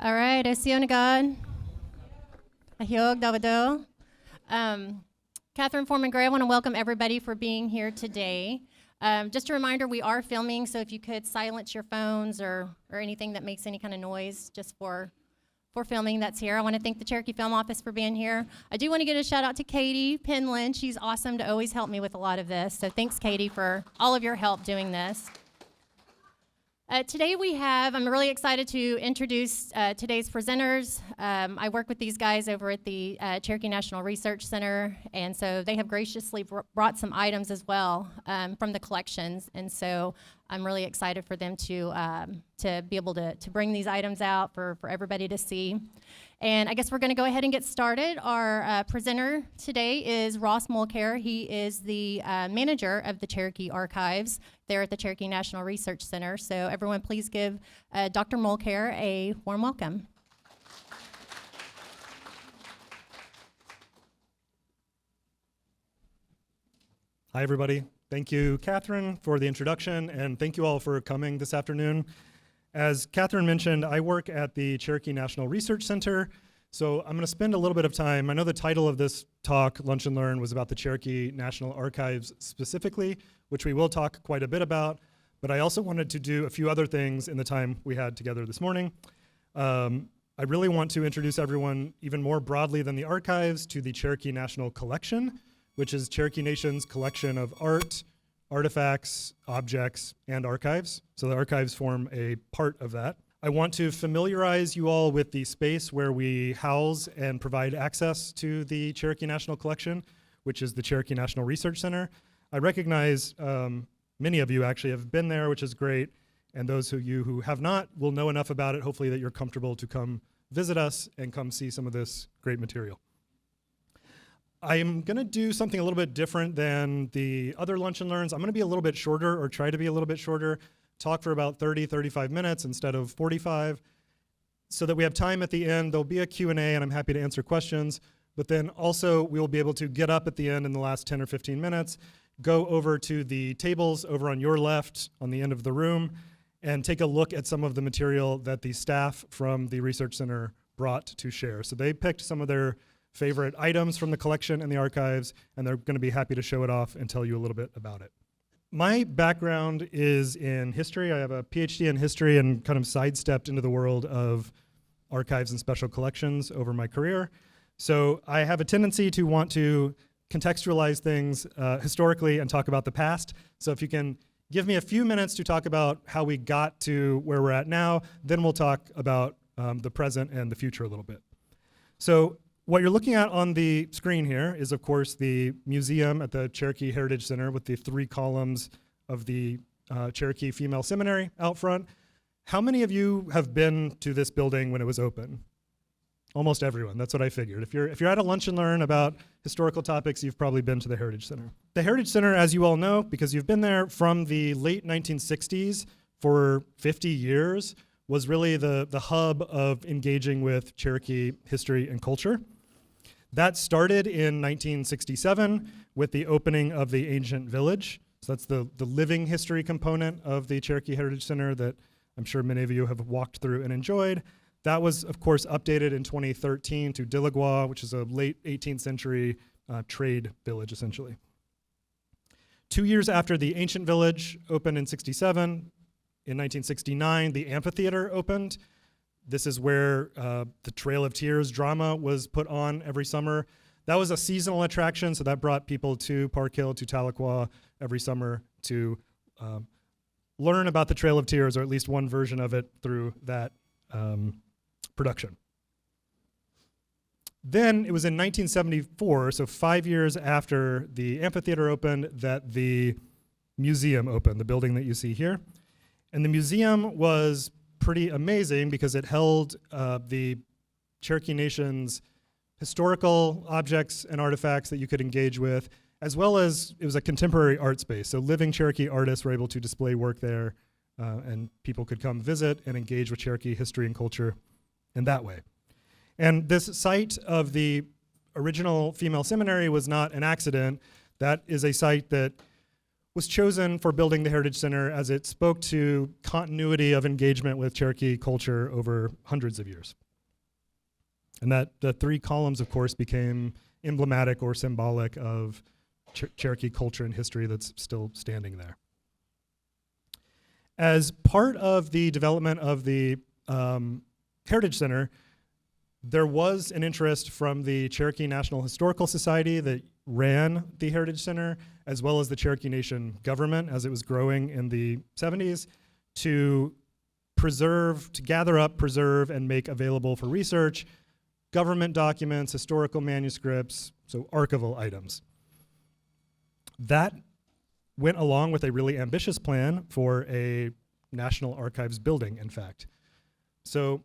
All right, Esionagad. Ahiog Davado. Catherine Foreman Gray, I want to welcome everybody for being here today. Just a reminder, we are filming, so if you could silence your phones or anything that makes any kind of noise just for filming that's here. I want to thank the Cherokee Film Office for being here. I do want to give a shout out to Katie Penland. She's awesome to always help me with a lot of this. So thanks, Katie, for all of your help doing this. Today I'm really excited to introduce today's presenters. I work with these guys over at the Cherokee National Research Center, and so they have graciously brought some items as well from the collections, and so I'm really excited for them to be able to bring these items out for everybody to see. And I guess we're going to go ahead and get started. Our presenter today is Ross Mulcare. He is the manager of the Cherokee Archives there at the Cherokee National Research Center. So everyone please give Dr. Mulcare a warm welcome. Hi, everybody. Thank you, Catherine, for the introduction, and thank you all for coming this afternoon. As Catherine mentioned, I work at the Cherokee National Research Center, so I'm going to spend a little bit of time. I know the title of this talk, Lunch and Learn, was about the Cherokee National Archives specifically, which we will talk quite a bit about, but I also wanted to do a few other things in the time we had together this morning. I really want to introduce everyone even more broadly than the archives to the Cherokee National Collection, which is Cherokee Nation's collection of art, artifacts, objects, and archives. So the archives form a part of that. I want to familiarize you all with the space where we house and provide access to the Cherokee National Collection, which is the Cherokee National Research Center. I recognize many of you actually have been there, which is great, and those of you who have not will know enough about it, hopefully, that you're comfortable to come visit us and come see some of this great material. I'm going to do something a little bit different than the other Lunch and Learns. I'm going to be a little bit shorter, or try to be a little bit shorter, talk for about 30, 35 minutes instead of 45, so that we have time at the end. There'll be a Q&A, and I'm happy to answer questions, but then also we will be able to get up at the end in the last 10 or 15 minutes, go over to the tables over on your left on the end of the room, and take a look at some of the material that the staff from the Research Center brought to share. So they picked some of their favorite items from the collection and the archives, and they're going to be happy to show it off and tell you a little bit about it. My background is in history. I have a PhD in history and kind of sidestepped into the world of archives and special collections over my career. So I have a tendency to want to contextualize things historically and talk about the past. So if you can give me a few minutes to talk about how we got to where we're at now, then we'll talk about the present and the future a little bit. So what you're looking at on the screen here is, of course, the museum at the Cherokee Heritage Center with the 3 columns of the Cherokee Female Seminary out front. How many of you have been to this building when it was open? Almost everyone. That's what I figured. If you're at a Lunch and Learn about historical topics, you've probably been to the Heritage Center. The Heritage Center, as you all know, because you've been there from the late 1960s for 50 years, was really the hub of engaging with Cherokee history and culture. That started in 1967 with the opening of the ancient village. So that's the living history component of the Cherokee Heritage Center that I'm sure many of you have walked through and enjoyed. That was, of course, updated in 2013 to Tahlequah, which is a late 18th century trade village, essentially. 2 years after the ancient village opened in 67, in 1969, the amphitheater opened. This is where the Trail of Tears drama was put on every summer. That was a seasonal attraction, so that brought people to Park Hill, to Tahlequah every summer to learn about the Trail of Tears, or at least one version of it through that production. Then it was in 1974, so 5 years after the amphitheater opened, that the museum opened, the building that you see here. And the museum was pretty amazing because it held the Cherokee Nation's historical objects and artifacts that you could engage with, as well as it was a contemporary art space. So living Cherokee artists were able to display work there, and people could come visit and engage with Cherokee history and culture in that way. And this site of the original female seminary was not an accident. That is a site that was chosen for building the Heritage Center as it spoke to continuity of engagement with Cherokee culture over hundreds of years. And that the 3 columns, of course, became emblematic or symbolic of Cherokee culture and history that's still standing there. As part of the development of the Heritage Center, there was an interest from the Cherokee National Historical Society that ran the Heritage Center, as well as the Cherokee Nation government as it was growing in the 70s, to gather up, preserve, and make available for research government documents, historical manuscripts, so archival items. That went along with a really ambitious plan for a National Archives building, in fact. So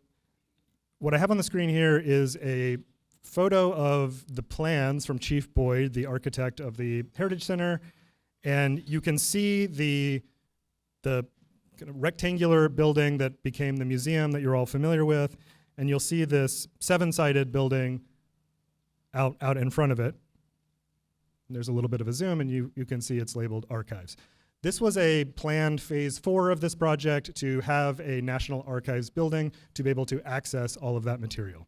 what I have on the screen here is a photo of the plans from Chief Boyd, the architect of the Heritage Center, and you can see the kind of rectangular building that became the museum that you're all familiar with, and you'll see this 7-sided building out in front of it. And there's a little bit of a zoom, and you can see it's labeled Archives. This was a planned phase 4 of this project to have a National Archives building to be able to access all of that material.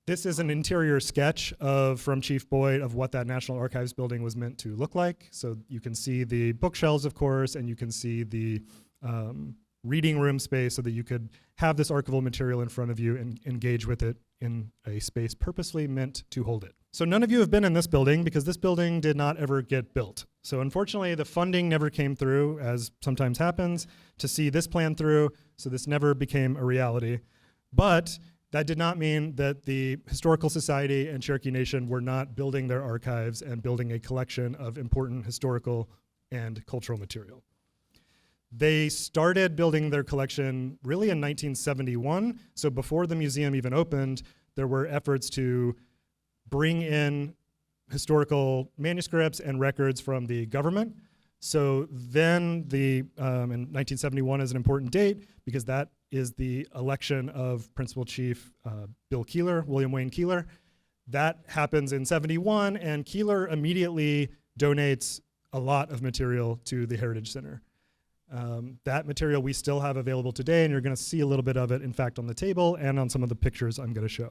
This is an interior sketch from Chief Boyd of what that National Archives building was meant to look like. So you can see the bookshelves, of course, and you can see the reading room space so that you could have this archival material in front of you and engage with it in a space purposely meant to hold it. So none of you have been in this building because this building did not ever get built. So unfortunately, the funding never came through, as sometimes happens, to see this plan through, so this never became a reality. But that did not mean that the Historical Society and Cherokee Nation were not building their archives and building a collection of important historical and cultural material. They started building their collection really in 1971, so before the museum even opened, there were efforts to bring in historical manuscripts and records from the government. So then in 1971 is an important date because that is the election of Principal Chief William Wayne Keeler. That happens in 71, and Keeler immediately donates a lot of material to the Heritage Center. That material we still have available today, and you're going to see a little bit of it, in fact, on the table and on some of the pictures I'm going to show.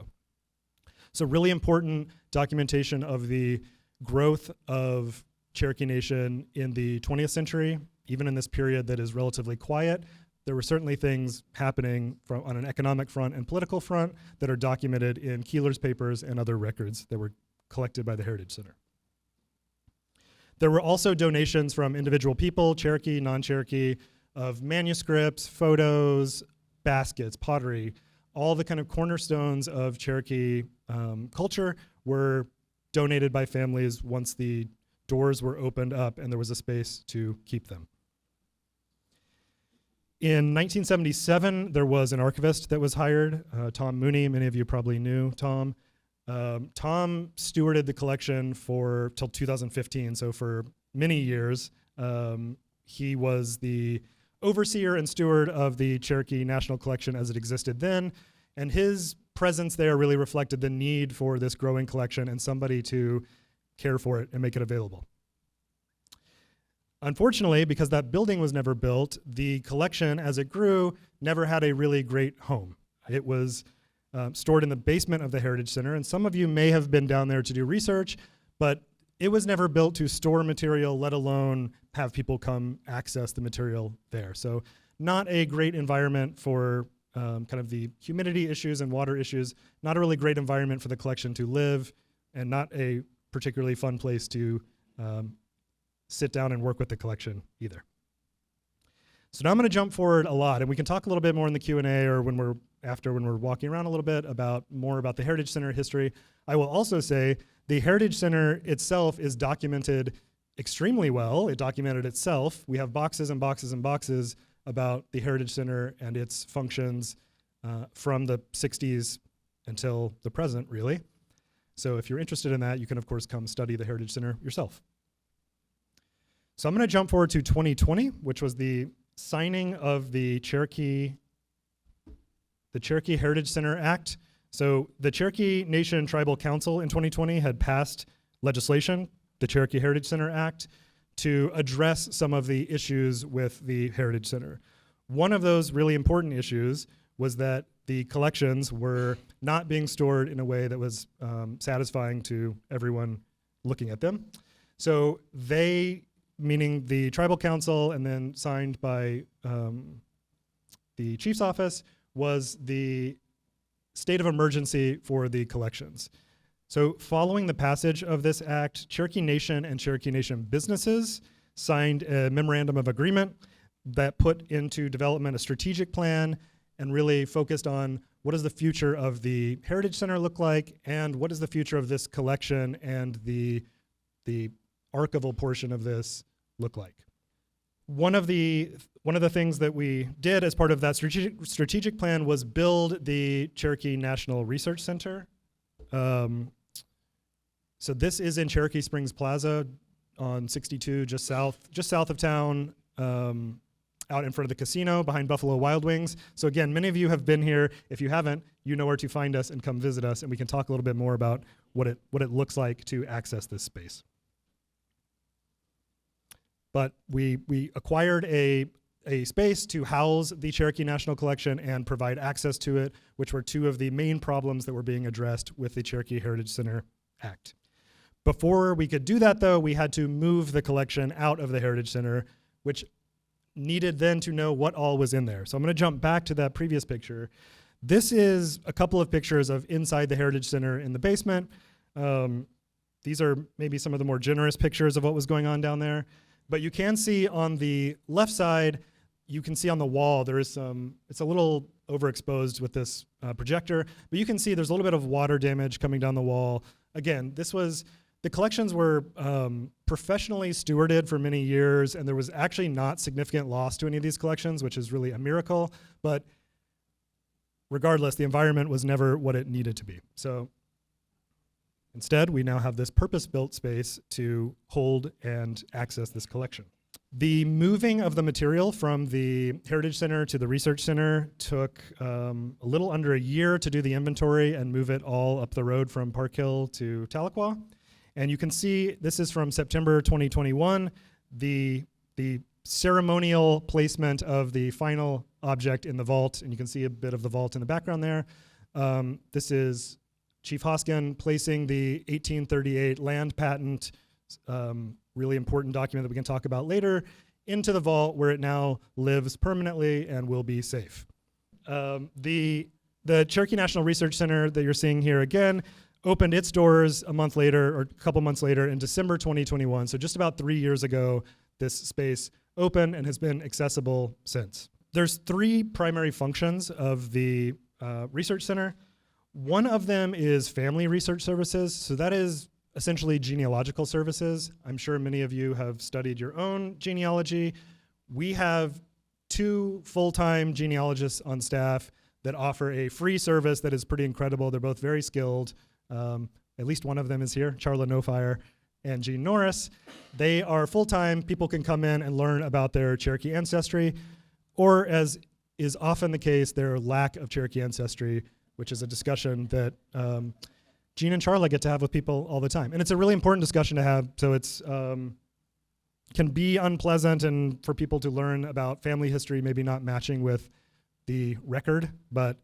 So really important documentation of the growth of Cherokee Nation in the 20th century, even in this period that is relatively quiet. There were certainly things happening on an economic front and political front that are documented in Keeler's papers and other records that were collected by the Heritage Center. There were also donations from individual people, Cherokee, non-Cherokee, of manuscripts, photos, baskets, pottery. All the kind of cornerstones of Cherokee culture were donated by families once the doors were opened up and there was a space to keep them. In 1977, there was an archivist that was hired, Tom Mooney. Many of you probably knew Tom. Tom stewarded the collection till 2015, so for many years. He was the overseer and steward of the Cherokee National Collection as it existed then, and his presence there really reflected the need for this growing collection and somebody to care for it and make it available. Unfortunately, because that building was never built, the collection, as it grew, never had a really great home. It was stored in the basement of the Heritage Center, and some of you may have been down there to do research, but it was never built to store material, let alone have people come access the material there. So not a great environment for kind of the humidity issues and water issues, not a really great environment for the collection to live, and not a particularly fun place to sit down and work with the collection either. So now I'm going to jump forward a lot, and we can talk a little bit more in the Q&A or when we're walking around a little bit more about the Heritage Center history. I will also say the Heritage Center itself is documented extremely well. It documented itself. We have boxes and boxes and boxes about the Heritage Center and its functions from the 60s until the present, really. So if you're interested in that, you can, of course, come study the Heritage Center yourself. So I'm going to jump forward to 2020, which was the signing of the Cherokee Heritage Center Act. So the Cherokee Nation Tribal Council in 2020 had passed legislation, the Cherokee Heritage Center Act, to address some of the issues with the Heritage Center. One of those really important issues was that the collections were not being stored in a way that was satisfying to everyone looking at them. So they, meaning the tribal council and then signed by the chief's office, was the state of emergency for the collections. So following the passage of this act, Cherokee Nation and Cherokee Nation businesses signed a memorandum of agreement that put into development a strategic plan and really focused on what does the future of the Heritage Center look like, and what does the future of this collection and the archival portion of this look like. One of the things that we did as part of that strategic plan was build the Cherokee National Research Center. So this is in Cherokee Springs Plaza on 62, just south of town, out in front of the casino behind Buffalo Wild Wings. So again, many of you have been here. If you haven't, you know where to find us and come visit us, and we can talk a little bit more about what it looks like to access this space. But we acquired a space to house the Cherokee National Collection and provide access to it, which were two of the main problems that were being addressed with the Cherokee Heritage Center Act. Before we could do that, though, we had to move the collection out of the Heritage Center, which needed then to know what all was in there. So I'm going to jump back to that previous picture. This is a couple of pictures of inside the Heritage Center in the basement. These are maybe some of the more generous pictures of what was going on down there. But you can see on the left side, you can see on the wall, there is some, it's a little overexposed with this projector, but you can see there's a little bit of water damage coming down the wall. Again, the collections were professionally stewarded for many years, and there was actually not significant loss to any of these collections, which is really a miracle. But regardless, the environment was never what it needed to be. So instead, we now have this purpose-built space to hold and access this collection. The moving of the material from the Heritage Center to the Research Center took a little under a year to do the inventory and move it all up the road from Park Hill to Tahlequah. And you can see this is from September 2021, the ceremonial placement of the final object in the vault, and you can see a bit of the vault in the background there. This is Chief Hoskin placing the 1838 land patent, really important document that we can talk about later, into the vault where it now lives permanently and will be safe. The Cherokee National Research Center that you're seeing here again opened its doors a month later, or a couple months later, in December 2021. So just about 3 years ago, this space opened and has been accessible since. There's three primary functions of the Research Center. One of them is family research services. So that is essentially genealogical services. I'm sure many of you have studied your own genealogy. We have 2 full-time genealogists on staff that offer a free service that is pretty incredible. They're both very skilled. At least one of them is here, Charla Nofire and Jean Norris. They are full-time. People can come in and learn about their Cherokee ancestry, or as is often the case, their lack of Cherokee ancestry, which is a discussion that Jean and Charla get to have with people all the time. And it's a really important discussion to have, so it's can be unpleasant and for people to learn about family history maybe not matching with the record, but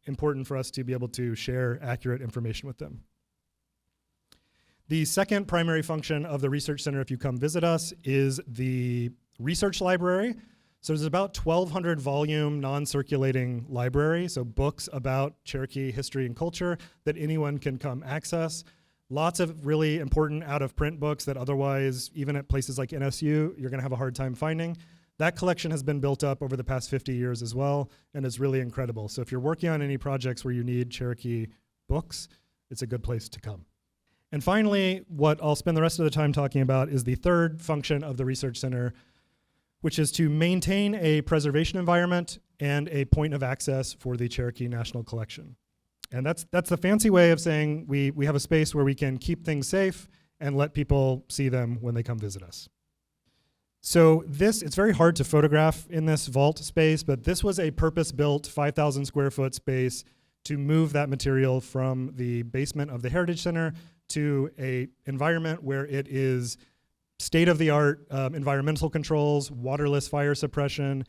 important for us to be able to share accurate information with them. The second primary function of the Research Center, if you come visit us, is the research library. So there's about 1,200 volume non-circulating library, so books about Cherokee history and culture that anyone can come access. Lots of really important out-of-print books that otherwise, even at places like NSU, you're gonna have a hard time finding. That collection has been built up over the past 50 years as well, and is really incredible. So if you're working on any projects where you need Cherokee books, it's a good place to come. And finally, what I'll spend the rest of the time talking about is the third function of the Research Center, which is to maintain a preservation environment and a point of access for the Cherokee National Collection. And that's the fancy way of saying we have a space where we can keep things safe and let people see them when they come visit us. So it's very hard to photograph in this vault space, but this was a purpose-built 5,000 square foot space to move that material from the basement of the Heritage Center to an environment where it is state-of-the-art environmental controls, waterless fire suppression.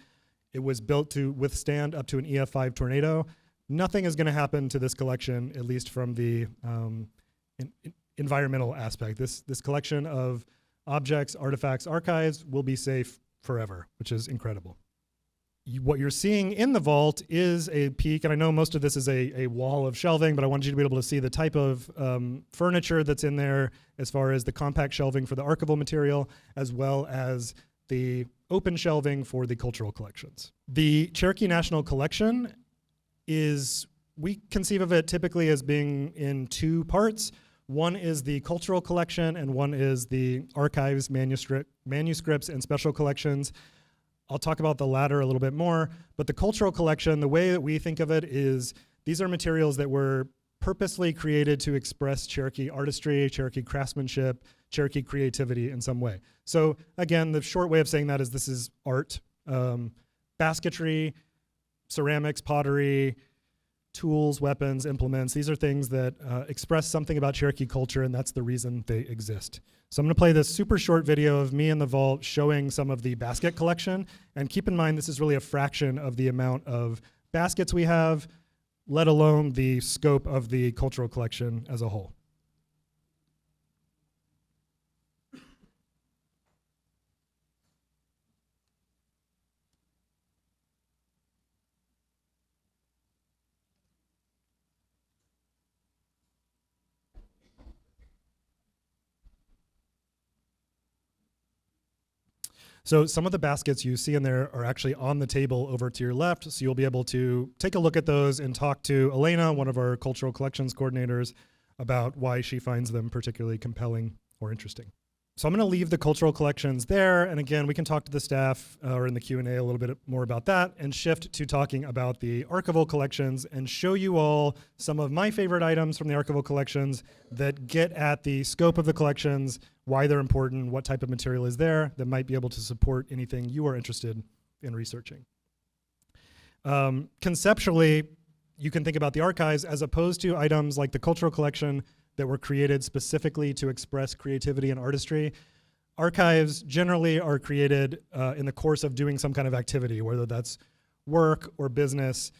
It was built to withstand up to an EF5 tornado. Nothing is going to happen to this collection, at least from the environmental aspect. This collection of objects, artifacts, archives will be safe forever, which is incredible. What you're seeing in the vault is a peek, and I know most of this is a wall of shelving, but I wanted you to be able to see the type of furniture that's in there as far as the compact shelving for the archival material, as well as the open shelving for the cultural collections. The Cherokee National Collection we conceive of it typically as being in two parts. One is the cultural collection, and one is the archives, manuscripts, and special collections. I'll talk about the latter a little bit more, but the cultural collection, the way that we think of it is these are materials that were purposely created to express Cherokee artistry, Cherokee craftsmanship, Cherokee creativity in some way. So again, the short way of saying that is this is art, basketry, ceramics, pottery, tools, weapons, implements. These are things that express something about Cherokee culture, and that's the reason they exist. So I'm going to play this super short video of me in the vault showing some of the basket collection. And keep in mind, this is really a fraction of the amount of baskets we have, let alone the scope of the cultural collection as a whole. So some of the baskets you see in there are actually on the table over to your left, so you'll be able to take a look at those and talk to Elena, one of our cultural collections coordinators, about why she finds them particularly compelling or interesting. So I'm going to leave the cultural collections there, and again, we can talk to the staff or in the Q&A a little bit more about that, and shift to talking about the archival collections and show you all some of my favorite items from the archival collections that get at the scope of the collections, why they're important, what type of material is there that might be able to support anything you are interested in researching. Conceptually, you can think about the archives as opposed to items like the cultural collection that were created specifically to express creativity and artistry. Archives generally are created in the course of doing some kind of activity, whether that's work or business.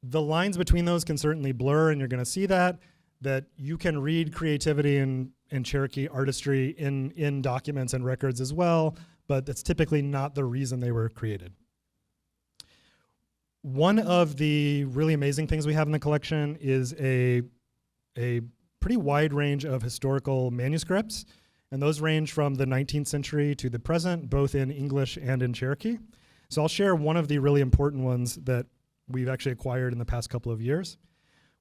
The lines between those can certainly blur, and you're going to see that you can read creativity and Cherokee artistry in documents and records as well, but that's typically not the reason they were created. One of the really amazing things we have in the collection is a pretty wide range of historical manuscripts, and those range from the 19th century to the present, both in English and in Cherokee. So I'll share one of the really important ones that we've actually acquired in the past couple of years.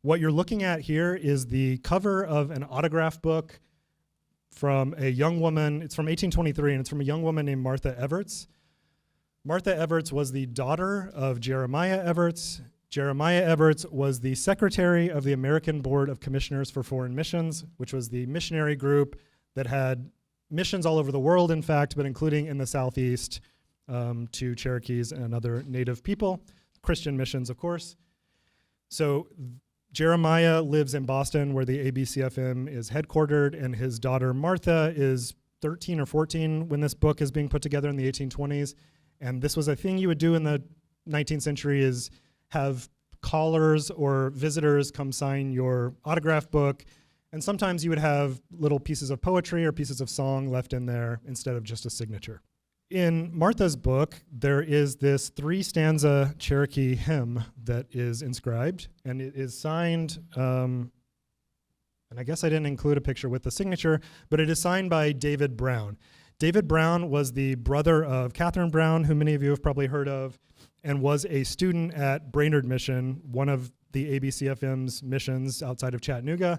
What you're looking at here is the cover of an autograph book from a young woman. It's from 1823, and it's from a young woman named Martha Everts. Martha Everts was the daughter of Jeremiah Everts. Jeremiah Everts was the secretary of the American Board of Commissioners for Foreign Missions, which was the missionary group that had missions all over the world, in fact, but including in the Southeast to Cherokees and other native people, Christian missions, of course. So Jeremiah lives in Boston, where the ABCFM is headquartered, and his daughter Martha is 13 or 14 when this book is being put together in the 1820s. And this was a thing you would do in the 19th century, is have callers or visitors come sign your autograph book. And sometimes you would have little pieces of poetry or pieces of song left in there instead of just a signature. In Martha's book, there is this 3-stanza Cherokee hymn that is inscribed, and it is signed, and I guess I didn't include a picture with the signature, but it is signed by David Brown. David Brown was the brother of Catherine Brown, who many of you have probably heard of, and was a student at Brainerd Mission, one of the ABCFM's missions outside of Chattanooga.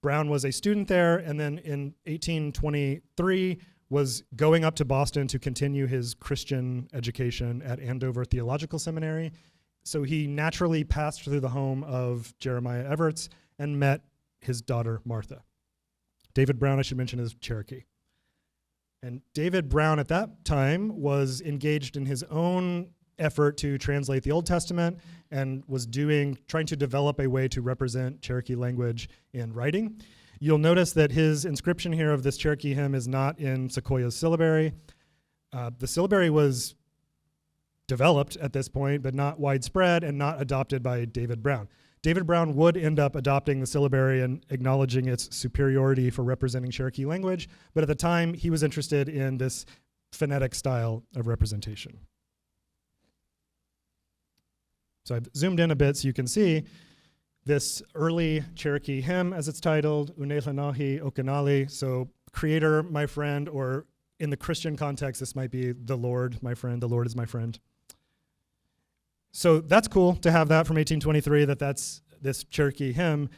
Brown was a student there, and then in 1823 was going up to Boston to continue his Christian education at Andover Theological Seminary. So he naturally passed through the home of Jeremiah Everts and met his daughter, Martha. David Brown, I should mention, is Cherokee. And David Brown at that time was engaged in his own effort to translate the Old Testament and was trying to develop a way to represent Cherokee language in writing. You'll notice that his inscription here of this Cherokee hymn is not in Sequoia's syllabary. The syllabary was developed at this point, but not widespread and not adopted by David Brown. David Brown would end up adopting the syllabary and acknowledging its superiority for representing Cherokee language, but at the time he was interested in this phonetic style of representation. So I've zoomed in a bit so you can see this early Cherokee hymn, as it's titled, Unelanahi Okanali, so Creator, my friend, or in the Christian context, this might be the Lord, my friend, the Lord is my friend. So that's cool to have that from 1823, that's this Cherokee hymn.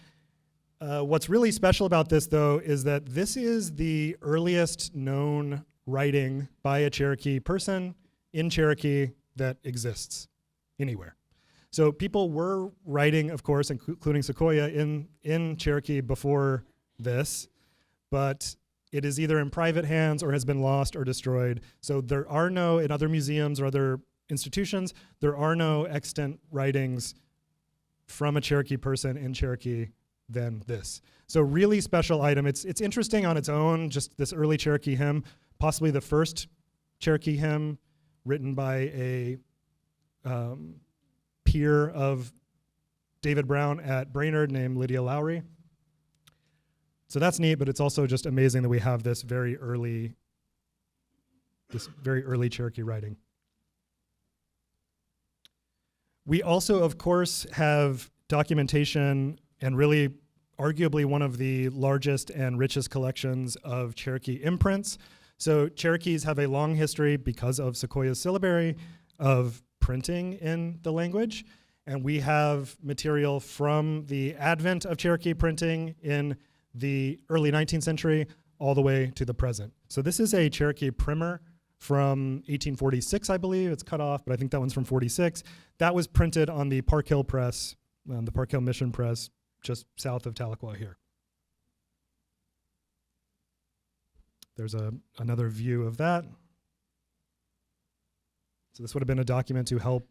What's really special about this, though, is that this is the earliest known writing by a Cherokee person in Cherokee that exists anywhere. So people were writing, of course, including Sequoia, in Cherokee before this, but it is either in private hands or has been lost or destroyed. So there are no, in other museums or other institutions, there are no extant writings from a Cherokee person in Cherokee than this. So really special item. It's interesting on its own, just this early Cherokee hymn, possibly the first Cherokee hymn written by a peer of David Brown at Brainerd named Lydia Lowry. So that's neat, but it's also just amazing that we have this very early Cherokee writing. We also, of course, have documentation and really arguably one of the largest and richest collections of Cherokee imprints. So Cherokees have a long history, because of Sequoia's syllabary, of printing in the language. And we have material from the advent of Cherokee printing in the early 19th century all the way to the present. So this is a Cherokee primer from 1846, I believe. It's cut off, but I think that one's from 46. That was printed on the Park Hill Press, the Park Hill Mission Press, just south of Tahlequah here. There's another view of that. So this would have been a document to help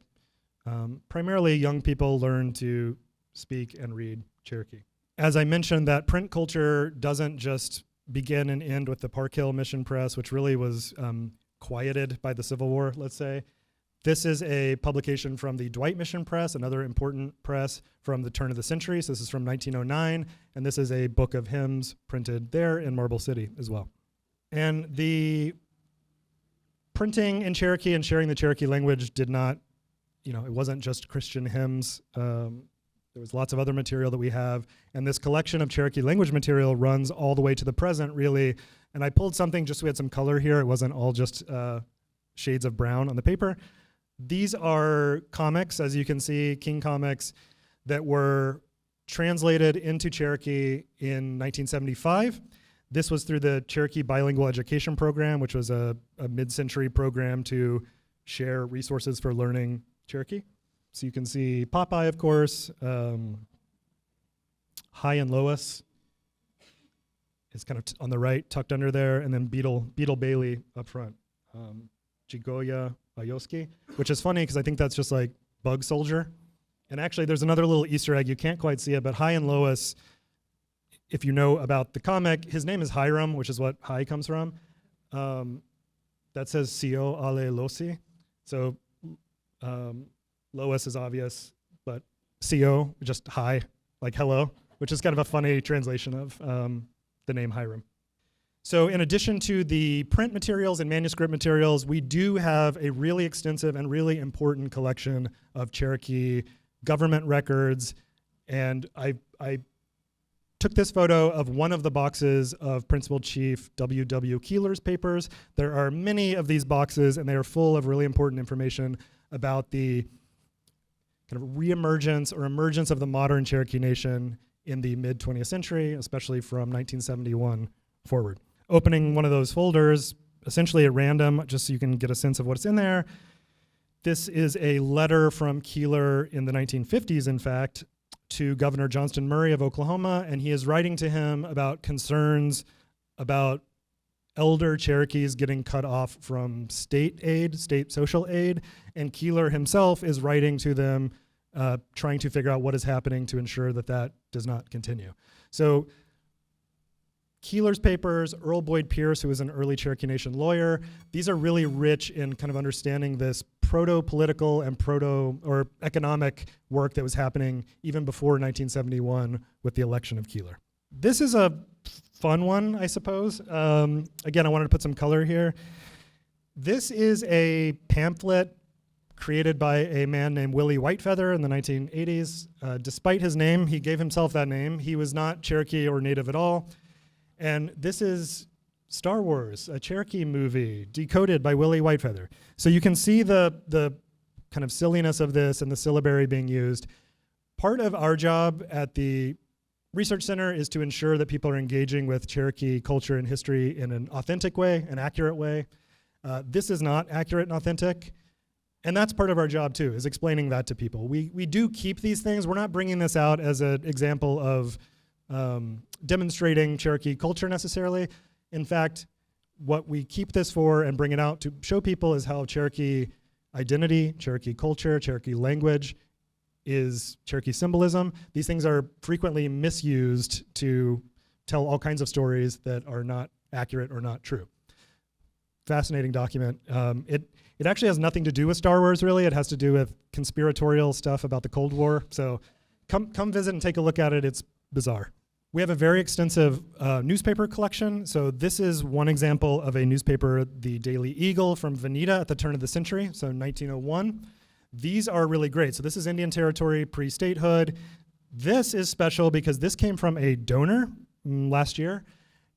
primarily young people learn to speak and read Cherokee. As I mentioned, that print culture doesn't just begin and end with the Park Hill Mission Press, which really was quieted by the Civil War, let's say. This is a publication from the Dwight Mission Press, another important press from the turn of the century. So this is from 1909, and this is a book of hymns printed there in Marble City as well. And the printing in Cherokee and sharing the Cherokee language did not, it wasn't just Christian hymns. There was lots of other material that we have, and this collection of Cherokee language material runs all the way to the present, really. And I pulled something just so we had some color here. It wasn't all just shades of brown on the paper. These are comics, as you can see, King comics, that were translated into Cherokee in 1975. This was through the Cherokee Bilingual Education Program, which was a mid-century program to share resources for learning Cherokee. So you can see Popeye, of course, High and Lois is kind of on the right, tucked under there, and then Beetle Bailey up front. Jigoya Ayoski, which is funny because I think that's just like Bug Soldier. And actually, there's another little Easter egg. You can't quite see it, but High and Lois, if you know about the comic, his name is Hiram, which is what High comes from. That says Sio Ale Losi. So Lois is obvious, but Sio, just hi, like hello, which is kind of a funny translation of the name Hiram. So in addition to the print materials and manuscript materials, we do have a really extensive and really important collection of Cherokee government records. And I took this photo of one of the boxes of Principal Chief W.W. Keeler's papers. There are many of these boxes, and they are full of really important information about the kind of reemergence or emergence of the modern Cherokee Nation in the mid-20th century, especially from 1971 forward. Opening one of those folders, essentially at random, just so you can get a sense of what's in there. This is a letter from Keeler in the 1950s, in fact, to Governor Johnston Murray of Oklahoma, and he is writing to him about concerns about elder Cherokees getting cut off from state aid, state social aid, and Keeler himself is writing to them, trying to figure out what is happening to ensure that that does not continue. So Keeler's papers, Earl Boyd Pierce, who was an early Cherokee Nation lawyer. These are really rich in kind of understanding this proto-political and or economic work that was happening even before 1971 with the election of Keeler. This is a fun one, I suppose. Again, I wanted to put some color here. This is a pamphlet created by a man named Willie Whitefeather in the 1980s. Despite his name, he gave himself that name. He was not Cherokee or Native at all. And this is Star Wars, a Cherokee movie, decoded by Willie Whitefeather. So you can see the kind of silliness of this and the syllabary being used. Part of our job at the Research Center is to ensure that people are engaging with Cherokee culture and history in an authentic way, an accurate way. This is not accurate and authentic. And that's part of our job too, is explaining that to people. We do keep these things. We're not bringing this out as an example of demonstrating Cherokee culture necessarily. In fact, what we keep this for and bring it out to show people is how Cherokee identity, Cherokee culture, Cherokee language is Cherokee symbolism. These things are frequently misused to tell all kinds of stories that are not accurate or not true. Fascinating document. It actually has nothing to do with Star Wars, really. It has to do with conspiratorial stuff about the Cold War. So come visit and take a look at it. It's bizarre. We have a very extensive newspaper collection. So this is one example of a newspaper, the Daily Eagle from Veneta at the turn of the century, so 1901. These are really great. So this is Indian Territory pre-statehood. This is special because this came from a donor last year,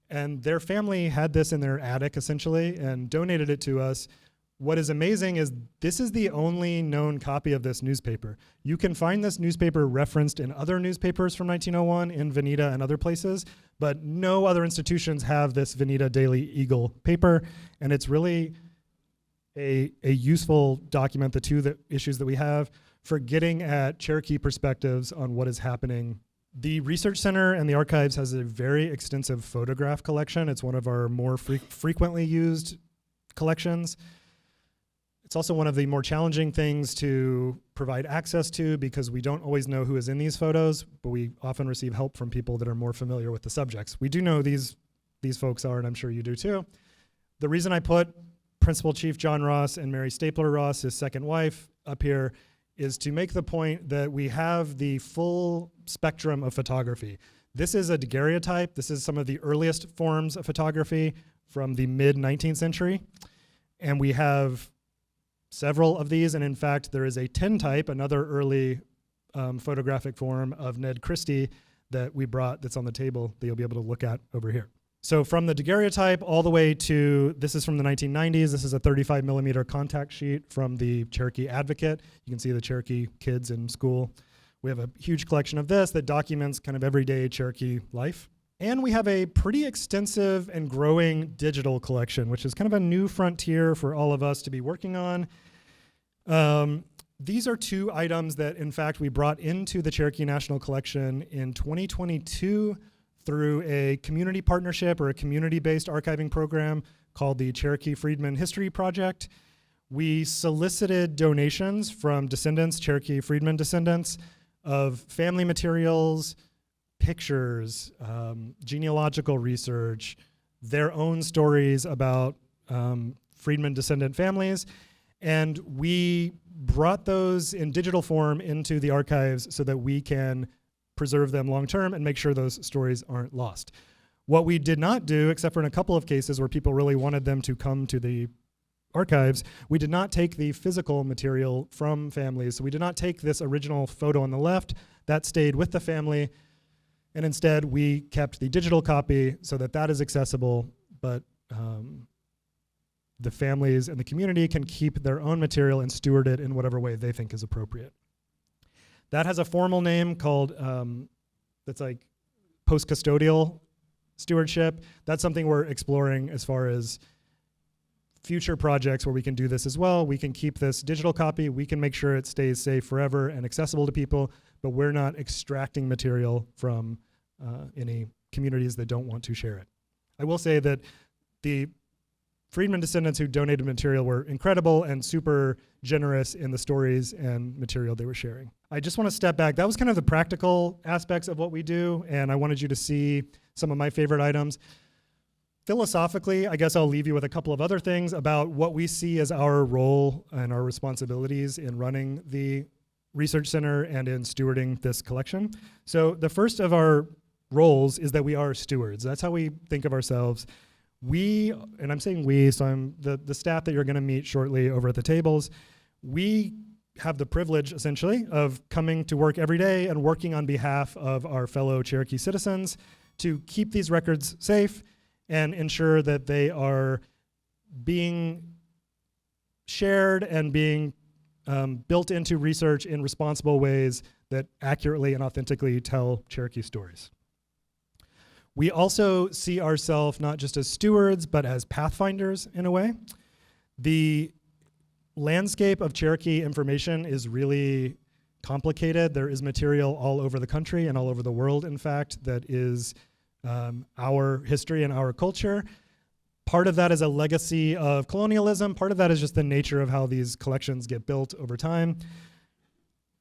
and their family had this in their attic essentially and donated it to us. What is amazing is this is the only known copy of this newspaper. You can find this newspaper referenced in other newspapers from 1901 in Veneta and other places, but no other institutions have this Veneta Daily Eagle paper, and it's really a useful document, the two issues that we have, for getting at Cherokee perspectives on what is happening. The Research Center and the Archives has a very extensive photograph collection. It's one of our more frequently used collections. It's also one of the more challenging things to provide access to because we don't always know who is in these photos, but we often receive help from people that are more familiar with the subjects. We do know these folks are, and I'm sure you do too. The reason I put Principal Chief John Ross and Mary Stapler Ross, his second wife, up here is to make the point that we have the full spectrum of photography. This is a daguerreotype. This is some of the earliest forms of photography from the mid-19th century. And we have several of these, and in fact, there is a tintype, another early photographic form of Ned Christie that we brought that's on the table that you'll be able to look at over here. So from the daguerreotype all the way to, this is from the 1990s, this is a 35 millimeter contact sheet from the Cherokee Advocate. You can see the Cherokee kids in school. We have a huge collection of this that documents kind of everyday Cherokee life. And we have a pretty extensive and growing digital collection, which is kind of a new frontier for all of us to be working on. These are two items that, in fact, we brought into the Cherokee National Collection in 2022 through a community partnership or a community-based archiving program called the Cherokee Freedmen History Project. We solicited donations from descendants, Cherokee Freedmen descendants, of family materials, pictures, genealogical research, their own stories about freedmen descendant families, and we brought those in digital form into the archives so that we can preserve them long term and make sure those stories aren't lost. What we did not do, except for in a couple of cases where people really wanted them to come to the archives, we did not take the physical material from families. So we did not take this original photo on the left, that stayed with the family, and instead we kept the digital copy so that that is accessible, but the families and the community can keep their own material and steward it in whatever way they think is appropriate. That has a formal name called, that's like post-custodial stewardship. That's something we're exploring as far as future projects where we can do this as well. We can keep this digital copy. We can make sure it stays safe forever and accessible to people, but we're not extracting material from any communities that don't want to share it. I will say that the freedmen descendants who donated material were incredible and super generous in the stories and material they were sharing. I just want to step back. That was kind of the practical aspects of what we do, and I wanted you to see some of my favorite items. Philosophically, I guess I'll leave you with a couple of other things about what we see as our role and our responsibilities in running the Research Center and in stewarding this collection. So the first of our roles is that we are stewards. That's how we think of ourselves. We, and I'm saying we, so I'm the staff that you're going to meet shortly over at the tables, we have the privilege, essentially, of coming to work every day and working on behalf of our fellow Cherokee citizens to keep these records safe and ensure that they are being shared and being built into research in responsible ways that accurately and authentically tell Cherokee stories. We also see ourselves not just as stewards, but as pathfinders in a way. The landscape of Cherokee information is really complicated. There is material all over the country and all over the world, in fact, that is our history and our culture. Part of that is a legacy of colonialism. Part of that is just the nature of how these collections get built over time.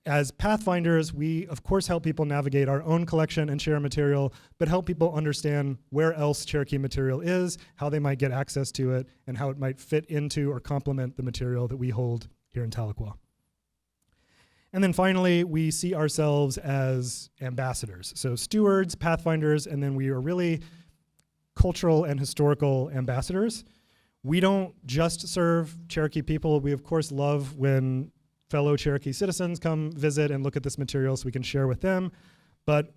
As pathfinders, we of course help people navigate our own collection and share material, but help people understand where else Cherokee material is, how they might get access to it, and how it might fit into or complement the material that we hold here in Tahlequah. And then finally, we see ourselves as ambassadors. So stewards, pathfinders, and then we are really cultural and historical ambassadors. We don't just serve Cherokee people. We of course love when fellow Cherokee citizens come visit and look at this material so we can share with them. But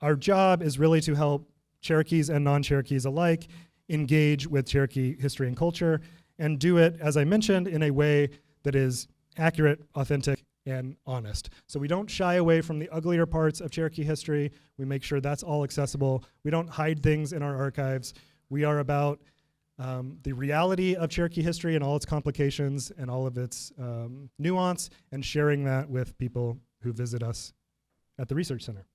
our job is really to help Cherokees and non-Cherokees alike engage with Cherokee history and culture and do it, as I mentioned, in a way that is accurate, authentic, and honest. So we don't shy away from the uglier parts of Cherokee history. We make sure that's all accessible. We don't hide things in our archives. We are about the reality of Cherokee history and all its complications and all of its nuance, and sharing that with people who visit us at the Research Center.